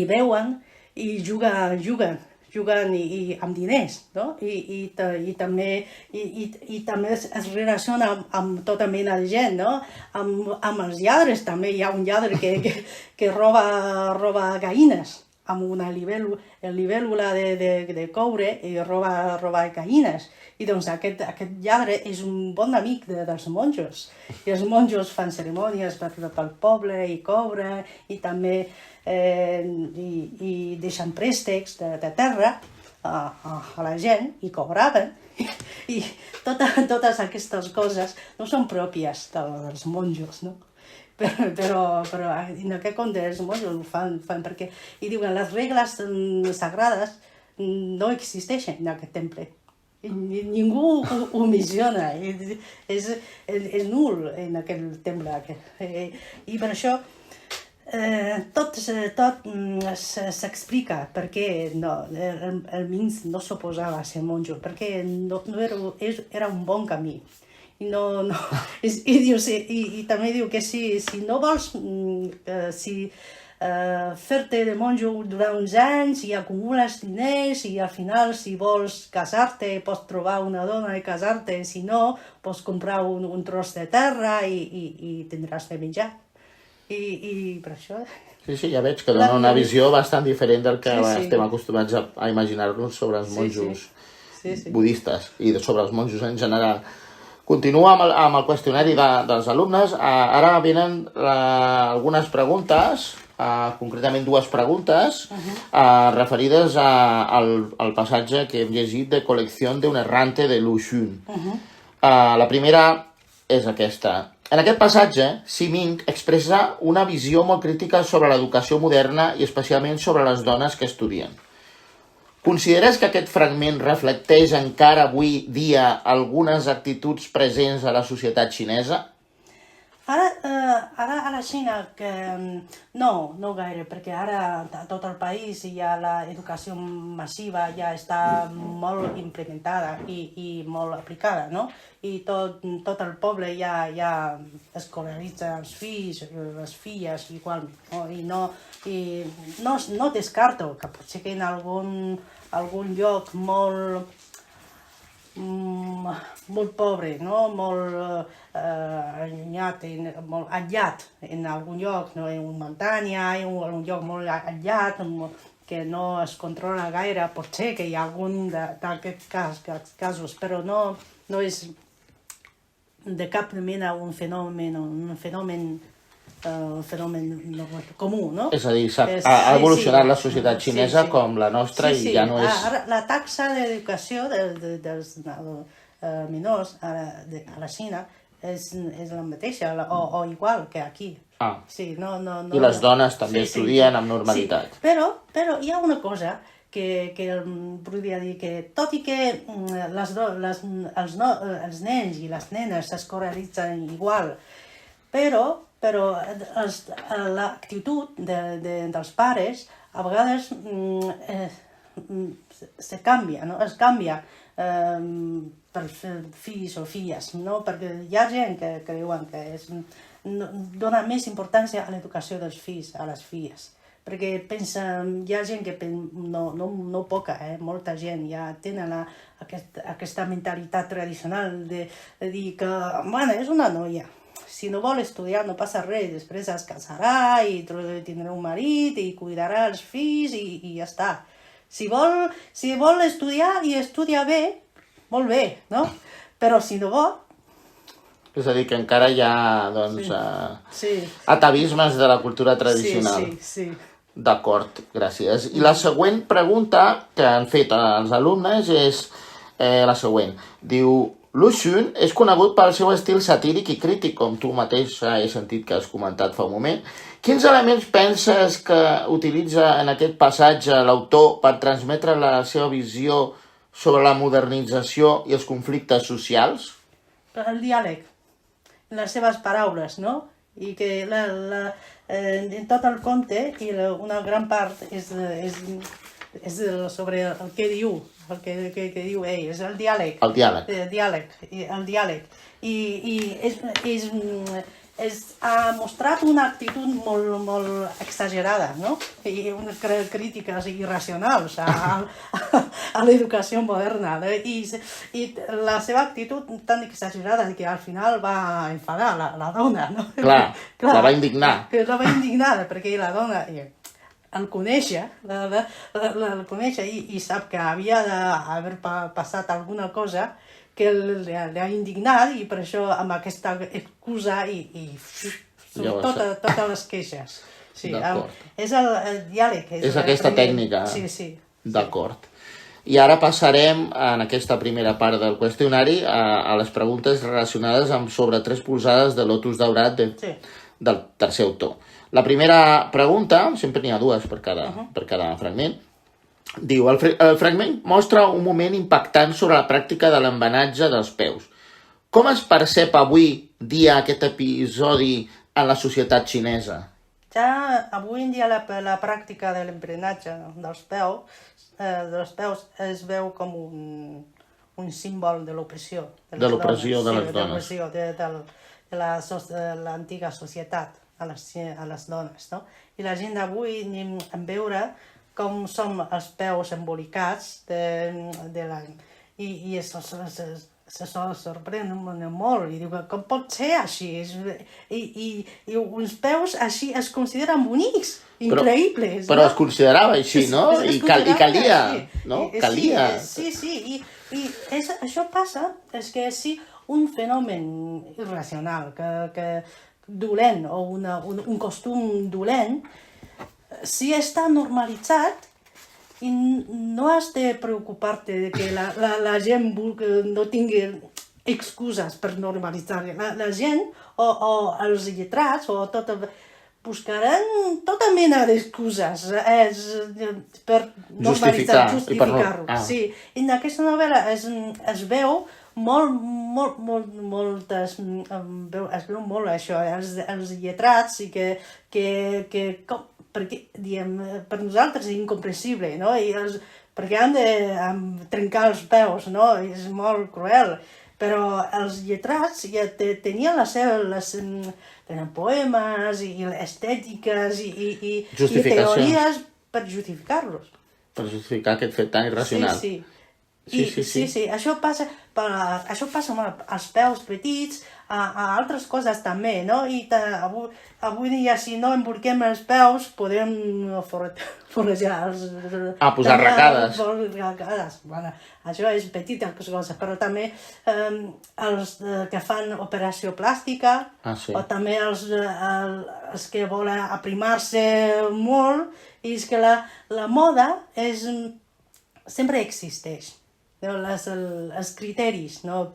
beuen, i juguen amb diners, no? I també es relaciona amb tota mena de gent, no? Amb els lladres també, hi ha un lladre que roba gallines amb una libèl·lula de coure i roba gallines. I doncs aquest lladre és un bon amic dels monjos. I els monjos fan cerimònies pel poble i cobren, i també i deixen préstecs de terra a la gent i cobraven. I totes aquestes coses no són pròpies dels monjos, no? Però en aquest conte els monjos ho fan perquè i diuen les regles sagrades no existeixen en aquest temple. Ningú ho menciona, és nul en aquell temple. I per això tot s'explica perquè el Minsk no s'oposava a ser monjo, perquè era un bon camí. I també diu que si no vols fer-te de monjo durant uns anys i acumules diners i al final si vols casar-te pots trobar una dona i casar-te, si no pots comprar un tros de terra i tindràs de menjar. I per això... Sí, ja veig que dona una visió bastant diferent del que estem acostumats a imaginar-nos sobre els monjos budistes i sobre els monjos en general. Continua amb el qüestionari dels alumnes. Ara venen algunes preguntes, concretament dues preguntes, referides al passatge que hem llegit de Colección de un errante de Lu Xun. La primera és aquesta. En aquest passatge, Ximing expressa una visió molt crítica sobre l'educació moderna i especialment sobre les dones que estudien. Consideres que aquest fragment reflecteix encara avui dia algunes actituds presents a la societat xinesa? Ara a la Xina, no gaire, perquè ara a tot el país ja l'educació massiva ja està molt implementada i molt aplicada, no? I tot el poble ja escolaritza els fills, les filles igual, no? I no descarto que potser que en algun lloc molt pobre, no? Molt allunyat, molt aïllat en algun lloc, no? En una muntanya, en un lloc molt aïllat, que no es controla gaire, potser que hi ha algun d'aquests casos, però no és de cap mena un fenomen comú, no? És a dir, ha evolucionat la societat xinesa com la nostra i ja no és... La taxa d'educació dels menors a la Xina és la mateixa o igual que aquí. Sí, no, I les dones també estudien amb normalitat. Sí, però hi ha una cosa que podria dir que, tot i que els nens i les nenes s'escolaritzen igual, però l'actitud dels pares a vegades es canvia, no? Es canvia per fills o filles, no? Perquè hi ha gent que creuen que dona més importància a l'educació dels fills, a les filles. Perquè hi ha gent que, no poca, molta gent ja tenen aquesta mentalitat tradicional de dir que, bueno, és una noia. Si no vol estudiar no passa res, després es casarà i tindrà un marit i cuidarà els fills i ja està. Si vol estudiar i estudia bé, molt bé, no? Però si no vol... És a dir, que encara hi ha, doncs, atavismes de la cultura tradicional. Sí. D'acord, gràcies. I la següent pregunta que han fet els alumnes és la següent. Diu... Lu Xun és conegut pel seu estil satíric i crític, com tu mateix he sentit que has comentat fa un moment. Quins elements penses que utilitza en aquest passatge l'autor per transmetre la seva visió sobre la modernització i els conflictes socials? El diàleg, les seves paraules, no? I que en tot el conte, i una gran part és sobre el que diu, el que diu ell, és el diàleg. El diàleg. I ha mostrat una actitud molt exagerada, no? I unes crítiques irracionals a l'educació moderna. I la seva actitud tan exagerada que al final va enfadar la dona, no? Clar, la va indignar. La va indignar, perquè la dona... el conèixer i sap que havia d'haver passat alguna cosa que l'ha indignat i per això amb aquesta excusa i totes les queixes. Sí, és el diàleg. És aquesta tècnica. Sí. D'acord. I ara passarem, en aquesta primera part del qüestionari, a les preguntes relacionades amb sobre 3 polzades de lotus daurat del tercer autor. La primera pregunta, sempre n'hi ha 2 per cada fragment, diu, el fragment mostra un moment impactant sobre la pràctica de l'embenatge dels peus. Com es percep avui dia aquest episodi en la societat xinesa? Ja avui en dia la pràctica de l'embenatge dels peus es veu com un símbol de l'opressió. De l'opressió de les dones. De l'antiga societat a les dones, no? I la gent d'avui anem a veure com són els peus embolicats i se sorprèn molt i diu, com pot ser així? I uns peus així es consideren bonics, increïbles. Però es considerava així, no? I calia, no? Calia. Sí, i això passa, és que és un fenomen irracional, que dolent o un costum dolent, si està normalitzat i no has de preocupar-te de que la gent no tingui excuses per normalitzar. La gent o els lletrats buscaran tota mena d'excuses per normalitzar, justificar-ho. Sí, en aquesta novel·la es veu moltes... Es veu molt això, els lletrats, i perquè, diem, per nosaltres és incomprensible, no? Perquè han de trencar els peus, no? És molt cruel. Però els lletrats ja tenien tenen poemes i estètiques i teories per justificar-los. Per justificar aquest fet tan irracional. Sí. Això passa als peus petits, a altres coses també, no? I avui dia, si no embolquem els peus, podem forrejar els... Posar arracades. Bueno, això és petita cosa, però també els que fan operació plàstica, o també els que volen aprimar-se molt, i és que la moda sempre existeix. Els criteris, no?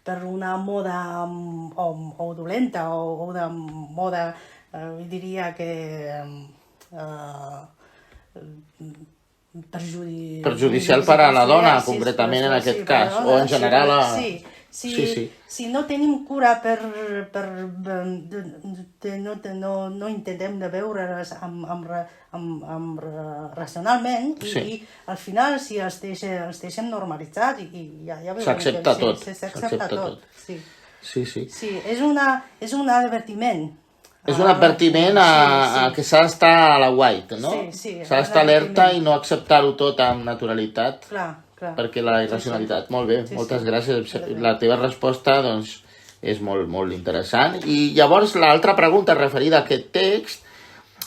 Per una moda o dolenta o una moda, diria que perjudicial per a la dona, concretament en aquest cas, o en general Si no tenim cura no intentem de veure'ls racionalment, i al final si els deixem normalitzats i ja veurem s'accepta tot. S'accepta tot. Sí, és un advertiment. És un advertiment que s'ha d'estar a la white, no? S'ha d'estar alerta i no acceptar-ho tot amb naturalitat. Clar. Perquè la irracionalitat. Molt bé, moltes gràcies. La teva resposta, doncs, és molt, molt interessant. I llavors l'altra pregunta referida a aquest text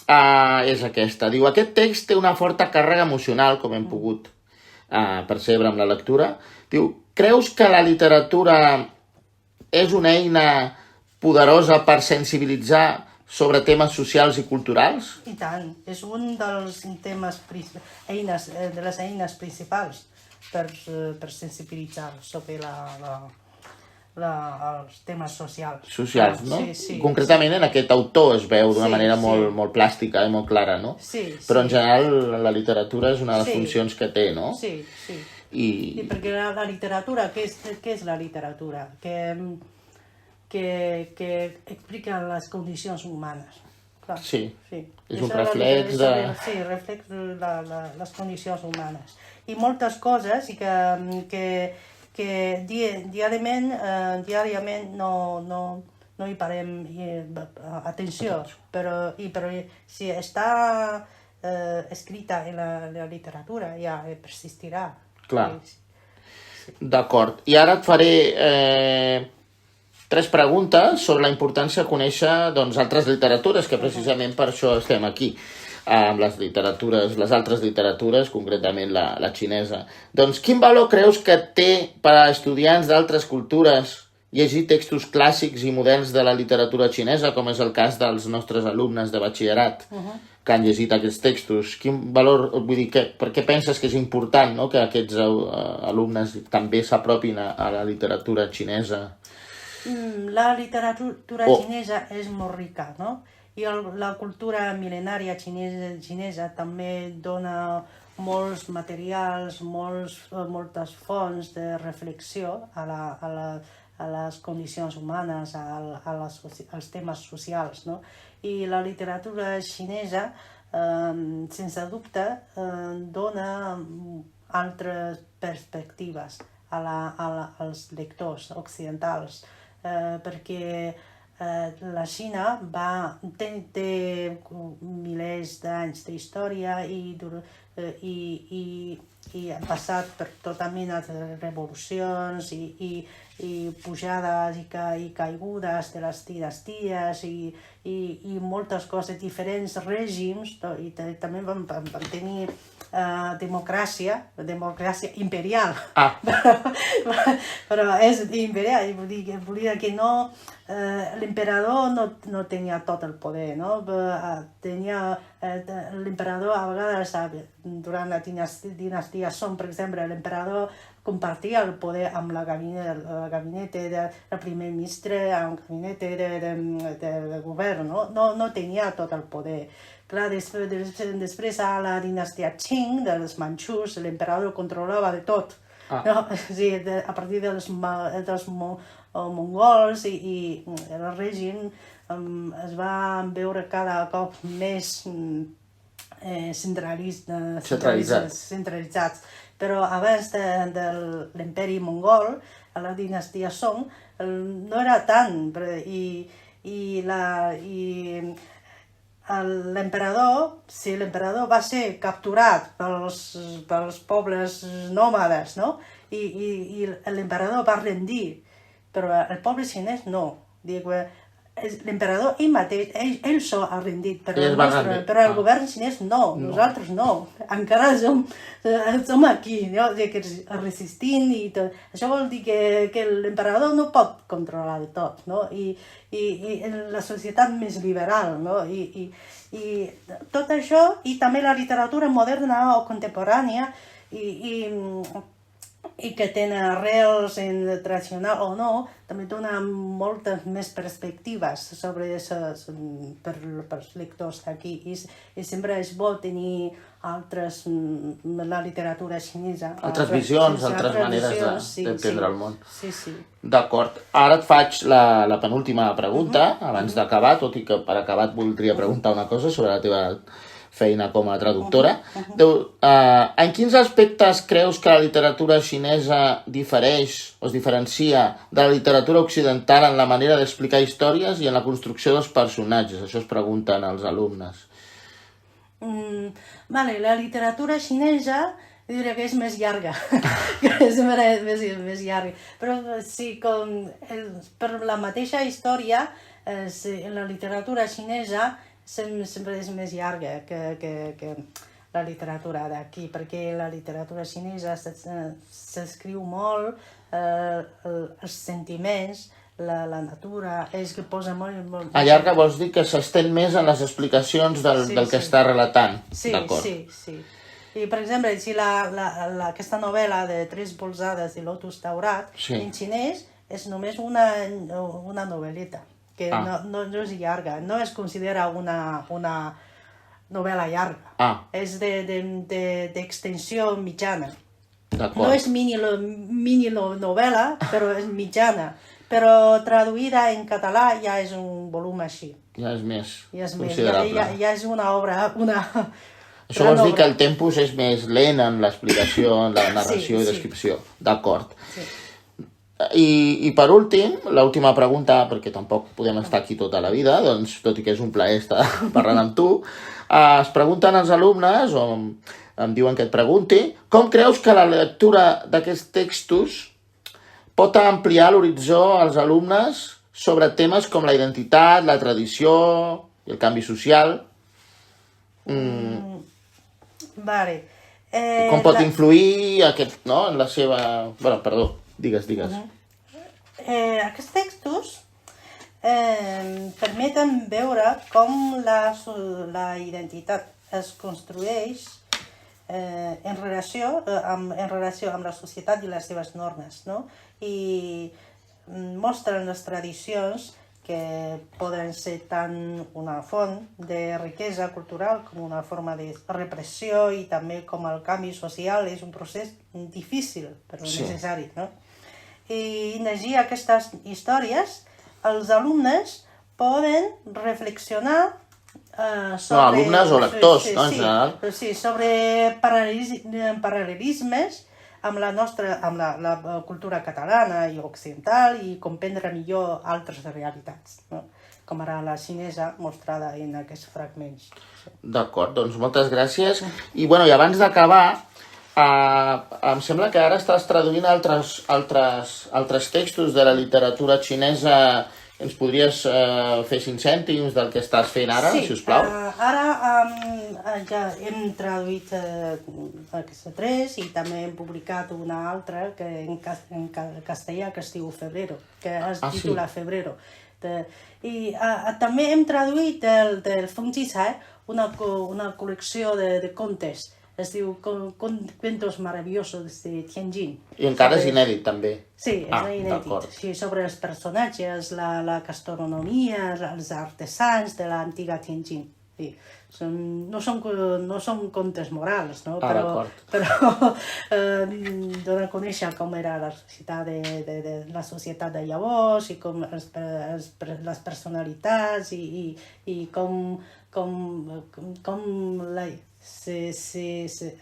és aquesta. Diu, aquest text té una forta càrrega emocional, com hem pogut percebre amb la lectura. Diu, creus que la literatura és una eina poderosa per sensibilitzar sobre temes socials i culturals? I tant, és un dels temes, de les eines principals per sensibilitzar sobre els temes socials. Socials, no? Sí. Concretament en aquest autor es veu d'una manera molt plàstica i molt clara, no? Sí. Però en general la literatura és una de les funcions que té, no? Sí. I perquè la literatura, què és la literatura? Que explica les condicions humanes. Clar, sí. És un reflex de... Sí, reflex de les condicions humanes. I moltes coses que diàriament no hi parem atenció, però si està escrita en la literatura ja persistirà. Clar. D'acord. I ara et faré 3 preguntes sobre la importància de conèixer altres literatures, que precisament per això estem aquí, amb les altres literatures, concretament la xinesa. Doncs quin valor creus que té per a estudiants d'altres cultures llegir textos clàssics i moderns de la literatura xinesa, com és el cas dels nostres alumnes de batxillerat, que han llegit aquests textos? Quin valor, vull dir, per què penses que és important, no?, que aquests alumnes també s'apropin a la literatura xinesa? La literatura xinesa és molt rica, no? I la cultura mil·lenària xinesa també dona molts materials, moltes fonts de reflexió a les condicions humanes, als temes socials, no? I la literatura xinesa, sense dubte, dona altres perspectives als lectors occidentals, perquè la Xina té milers d'anys d'història i ha passat per tota mena de revolucions i pujades i caigudes de les dinasties i moltes coses, diferents règims, i també van tenir democràcia imperial. Però és imperial, vull dir que no, l'emperador no tenia tot el poder, no? L'emperador a vegades, durant la dinastia Song, per exemple, l'emperador compartia el poder amb el gabinet del primer ministre, amb el gabinet de govern, no tenia tot el poder. Clar, després a la dinastia Qing, dels manxús, l'emperador controlava de tot. No? Sí, a partir dels mongols i el règim es va veure cada cop més centralitzats. Però abans de l'imperi mongol, a la dinastia Song, no era tant, i l'emperador, si l'emperador va ser capturat pels pobles nòmades, no? I l'emperador va rendir, però el poble xinès no. L'emperador ell mateix, ell sol ha rendit, però el govern xinès no, nosaltres no. Encara som aquí, no? Resistint i tot. Això vol dir que l'emperador no pot controlar tot, no? I la societat més liberal, no? I tot això, i també la literatura moderna o contemporània, i que tenen arrels tradicionals o no, també dona moltes més perspectives sobre per als lectors d'aquí. I sempre és bo tenir la literatura xinesa. Altres visions, altres maneres d'entendre el món. Sí. D'acord. Ara et faig la penúltima pregunta, abans d'acabar, tot i que per acabar et voldria preguntar una cosa sobre la teva feina com a traductora. En quins aspectes creus que la literatura xinesa difereix o es diferencia de la literatura occidental en la manera d'explicar històries i en la construcció dels personatges? Això es pregunten els alumnes. La literatura xinesa diria que és més llarga. És més llarga. Però sí, per la mateixa història, la literatura xinesa sempre és més llarga que la literatura d'aquí, perquè la literatura xinesa s'escriu molt, els sentiments, la natura, és que posa molt... Llarga vols dir que s'estén més en les explicacions del que està relatant. Sí. I, per exemple, si aquesta novel·la de 3 polzades i Lotus daurat, en xinès és només una novel·leta, que no és llarga, no es considera una novel·la llarga, és d'extensió mitjana. No és mini novel·la, però és mitjana, però traduïda en català ja és un volum així. Ja és més considerable. Ja és una obra... Això vols dir que el tempus és més lent en l'explicació, en la narració i descripció. D'acord. I per últim, l'última pregunta, perquè tampoc podem estar aquí tota la vida, doncs, tot i que és un plaer estar parlant amb tu, es pregunten els alumnes, o em diuen que et pregunti, com creus que la lectura d'aquests textos pot ampliar l'horitzó als alumnes sobre temes com la identitat, la tradició i el canvi social? Com pot influir en la seva... Perdó, digues. Aquests textos permeten veure com la identitat es construeix en relació amb la societat i les seves normes, no? I mostren les tradicions que poden ser tant una font de riquesa cultural com una forma de repressió, i també com el canvi social és un procés difícil però necessari, no? I llegir aquestes històries, els alumnes poden reflexionar sobre... Alumnes o lectors, en general. Sí, sobre paral·lelismes amb la cultura catalana i occidental, i comprendre millor altres realitats, no? Com ara la xinesa mostrada en aquests fragments. D'acord, doncs moltes gràcies. I abans d'acabar, em sembla que ara estàs traduint altres textos de la literatura xinesa. Ens podries fer 5 cèntims del que estàs fent ara, sisplau? Ara ja hem traduït aquests 3 i també hem publicat una altra en castellà que es diu Febrero, que es titula Febrero. I també hem traduït del Feng Jicai una col·lecció de contes. Es diu Cuentos Maravillosos de Tianjin. I encara és inèdit, també? Sí, és inèdit. Sí, sobre els personatges, la gastronomia, els artesans de l'antiga Tianjin. No són contes morals, no? D'acord. Però donar a conèixer com era la societat de llavors i com les personalitats i com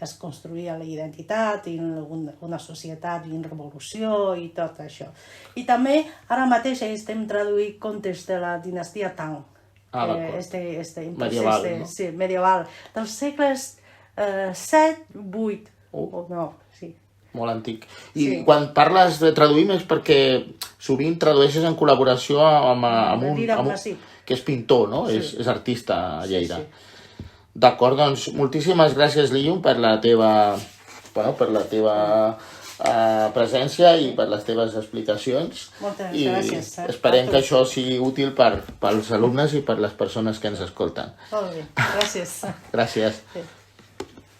es construïa la identitat i una societat en revolució i tot això. I també ara mateix estem traduint contes de la dinastia Tang. Medieval, no? Sí, medieval. Dels segles 7, 8. No, sí. Molt antic. I quan parles de traduir és perquè sovint tradueixes en col·laboració amb un que és pintor, no? És artista a Lleida. D'acord, doncs moltíssimes gràcies, Liyun, per la teva presència i per les teves explicacions. Moltes gràcies. I esperem que això sigui útil pels alumnes i per les persones que ens escolten. Molt bé, gràcies. Gràcies.